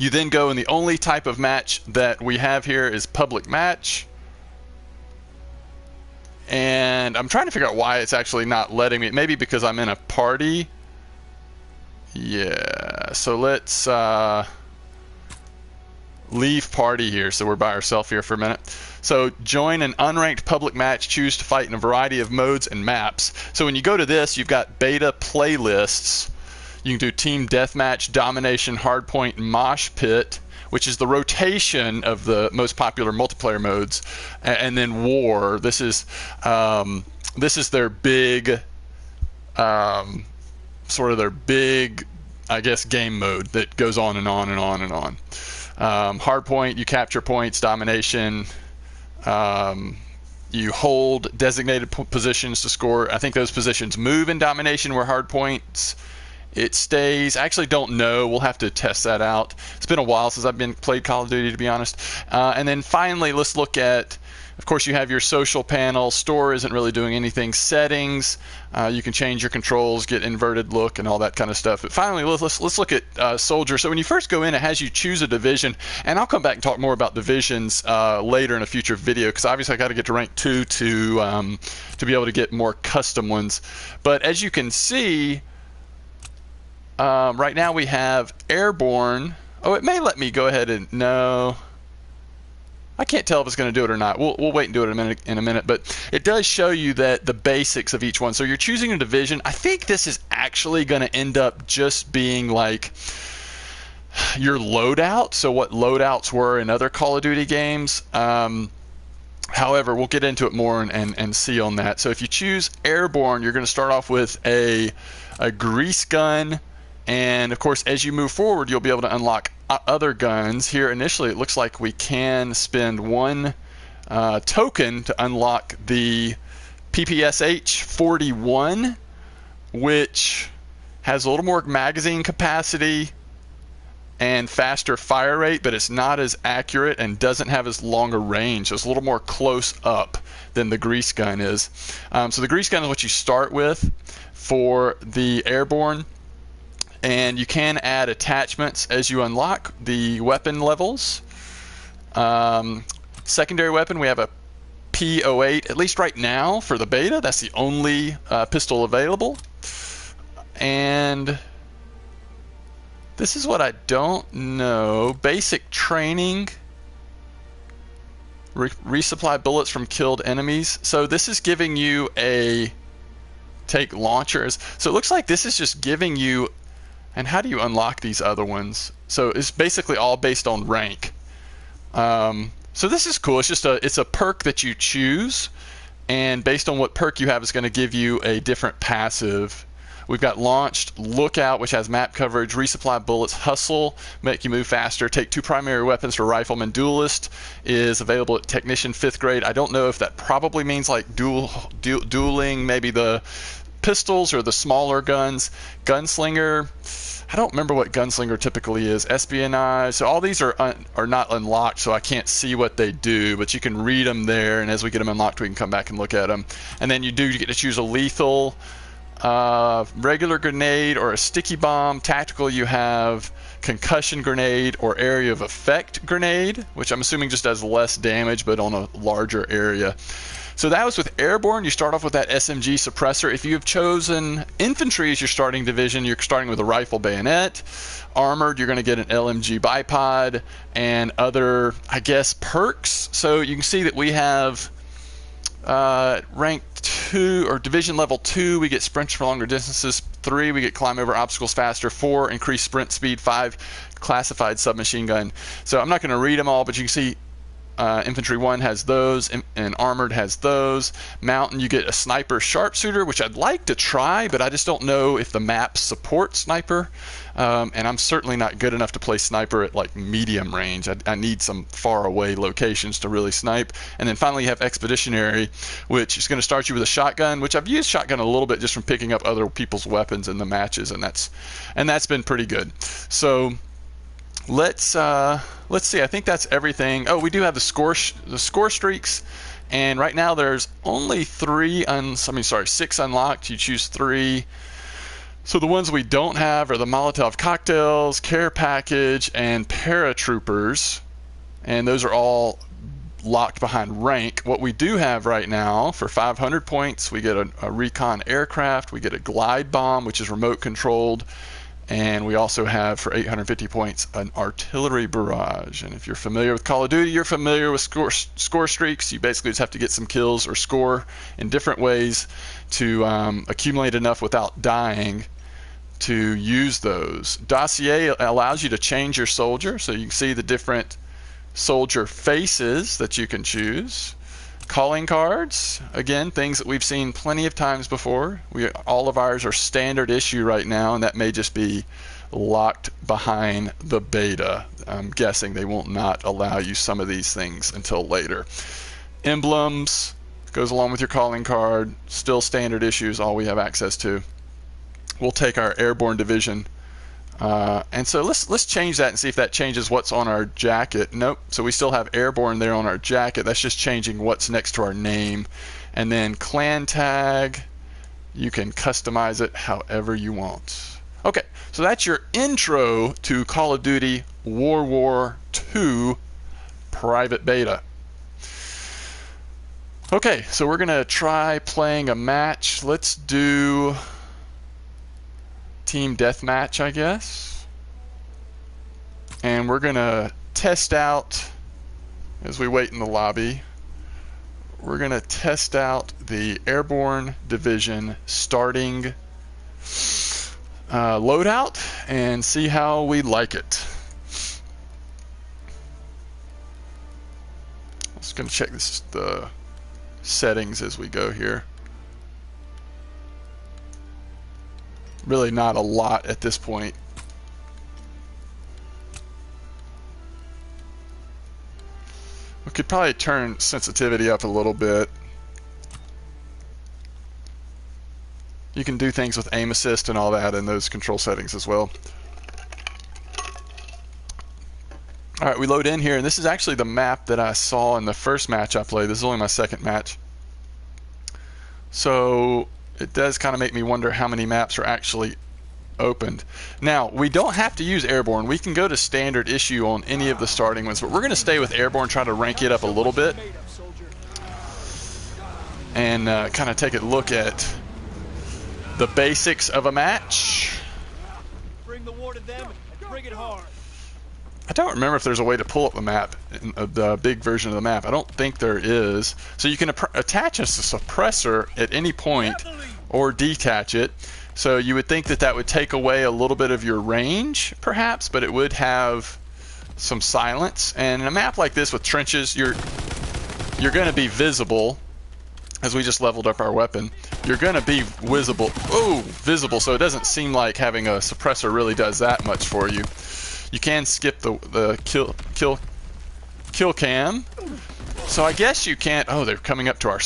You then go, and the only type of match that we have here is public match. And I'm trying to figure out why it's actually not letting me. Maybe because I'm in a party. Yeah, so let's leave party here, so we're by ourselves here for a minute. So join an unranked public match, choose to fight in a variety of modes and maps. So when you go to this, you've got beta playlists. You can do team deathmatch, domination, hardpoint, mosh pit, which is the rotation of the most popular multiplayer modes, and then war. This is their big sort of their big, I guess, game mode that goes on and on and on and on. Hardpoint, you capture points. Domination, you hold designated positions to score. I think those positions move in domination, where hardpoints, it stays. I actually don't know. We'll have to test that out. It's been a while since I've played Call of Duty, to be honest. And then finally, let's look at, of course, you have your social panel. Store isn't really doing anything. Settings, you can change your controls, get inverted look, and all that kind of stuff. But finally, let's look at Soldier. So when you first go in, it has you choose a division, and I'll come back and talk more about divisions later in a future video, because obviously I got to get to rank 2 to be able to get more custom ones. But as you can see, right now we have Airborne. Oh, it may let me go ahead and no. I can't tell if it's going to do it or not. We'll wait and do it in a minute. But it does show you that the basics of each one. So you're choosing a division. I think this is actually going to end up just being like your loadout. So what loadouts were in other Call of Duty games. However, we'll get into it more and see on that. So if you choose Airborne, you're going to start off with a grease gun. And of course, as you move forward, you'll be able to unlock other guns. Here initially, it looks like we can spend one token to unlock the PPSH 41, which has a little more magazine capacity and faster fire rate, but it's not as accurate and doesn't have as long a range. So it's a little more close up than the grease gun is. So the grease gun is what you start with for the Airborne. And you can add attachments as you unlock the weapon levels. Secondary weapon, we have a P08, at least right now for the beta. That's the only pistol available. And this is what I don't know. Basic training. Resupply bullets from killed enemies. So this is giving you take launchers. So it looks like this is just giving you. And how do you unlock these other ones? So it's basically all based on rank. So this is cool. It's just it's a perk that you choose, and based on what perk you have, it's going to give you a different passive. We've got launched, lookout, which has map coverage, resupply bullets, hustle, make you move faster, take 2 primary weapons for rifleman. Duelist is available at technician 5th grade. I don't know if that probably means like dueling, maybe the pistols or the smaller guns. Gunslinger, I don't remember what gunslinger typically is. Espionage, so all these are not unlocked, so I can't see what they do, but you can read them there, and as we get them unlocked, we can come back and look at them. And then you get to choose a lethal, regular grenade, or a sticky bomb. Tactical, you have concussion grenade or area of effect grenade, which I'm assuming just does less damage but on a larger area. So that was with Airborne. You start off with that SMG suppressor. If you have chosen infantry as your starting division, you're starting with a rifle bayonet. Armored, you're going to get an LMG bipod and other, I guess, perks. So you can see that we have rank 2 or division level 2, we get sprints for longer distances. 3, we get climb over obstacles faster. 4, increased sprint speed. 5, classified submachine gun. So I'm not going to read them all, but you can see Infantry 1 has those, and Armored has those. Mountain, you get a Sniper Sharpshooter, which I'd like to try, but I just don't know if the maps support Sniper. And I'm certainly not good enough to play Sniper at like medium range. I need some far away locations to really snipe. And then finally you have Expeditionary, which is going to start you with a shotgun, which I've used shotgun a little bit just from picking up other people's weapons in the matches, and that's been pretty good. So let's see. I think that's everything. Oh, we do have the score streaks, and right now there's only 6 unlocked. You choose 3. So the ones we don't have are the Molotov cocktails, care package, and paratroopers. And those are all locked behind rank. What we do have right now, for 500 points, we get a recon aircraft, we get a glide bomb, which is remote controlled, and we also have, for 850 points, an artillery barrage. And if you're familiar with Call of Duty, you're familiar with score streaks. You basically just have to get some kills or score in different ways to accumulate enough without dying to use those. Dossier allows you to change your soldier, so you can see the different soldier faces that you can choose. Calling cards, again, things that we've seen plenty of times before. All of ours are standard issue right now, and that may just be locked behind the beta. I'm guessing they will not allow you some of these things until later. Emblems goes along with your calling card, still standard issues, all we have access to. We'll take our airborne division. And so let's change that and see if that changes what's on our jacket. Nope. So we still have airborne there on our jacket. That's just changing what's next to our name. And then clan tag, you can customize it however you want. Okay, so that's your intro to Call of Duty World War II private beta. Okay, so we're gonna try playing a match. Let's do team deathmatch, I guess. And we're gonna test out, as we wait in the lobby, we're gonna test out the airborne division starting loadout and see how we like it. I'm just gonna check the settings as we go here. Really not a lot at this point. We could probably turn sensitivity up a little bit. You can do things with aim assist and all that in those control settings as well. Alright, we load in here, and this is actually the map that I saw in the first match I played. This is only my second match. So it does kind of make me wonder how many maps are actually opened. Now, we don't have to use airborne. We can go to standard issue on any of the starting ones, but we're going to stay with airborne, try to rank it up a little bit, and kind of take a look at the basics of a match. Bring the war to them and bring it hard. I don't remember if there's a way to pull up the map, the big version of the map. I don't think there is. So you can attach a suppressor at any point or detach it. So you would think that that would take away a little bit of your range, perhaps, but it would have some silence. And in a map like this with trenches, you're going to be visible. As we just leveled up our weapon, you're going to be visible. Oh, visible. So it doesn't seem like having a suppressor really does that much for you. You can skip the kill cam. So I guess you can't. Oh, they're coming up to our